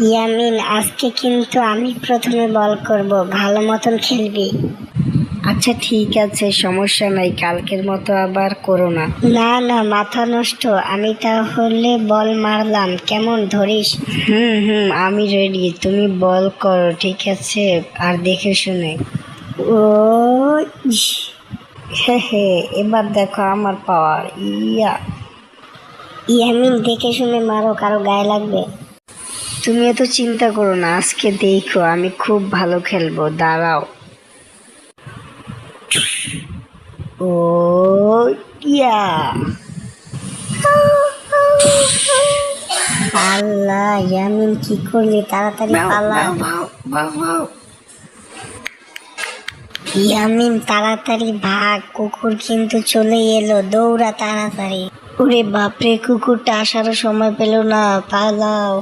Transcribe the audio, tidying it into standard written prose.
ইয়ামিন, আজকে কিন্তু আমি প্রথমে বল করব, ভালো মতন খেলবি। আচ্ছা ঠিক আছে, সমস্যা নাই, কালকের মতো আবার করো না। না না, মাথা নষ্ট। আমি তাহলে বল মারলাম, কেমন ধরিস? হুম, আমি রেডি, তুমি বল করো, ঠিক আছে? আর দেখে শুনে। ও হে, এবার দেখো আমার পাওয়ার। ইয়ামিন, দেখে শুনে মারো, কারো গায়ে লাগবে। তুমি এত চিন্তা করো না, আজকে দেখো আমি খুব ভালো খেলবো, দাঁড়াও। ও ইয়া আল্লাহ, ইয়ামিন কি করলি? তাড়াতাড়ি পালা। ইয়ামিন, তাড়াতাড়ি ভাগ, কুকুর কিন্তু চলে এলো, দৌড়া তাড়াতাড়ি। ওরে বাপরে, কুকুরটা আসারও সময় পেল না, পালাও।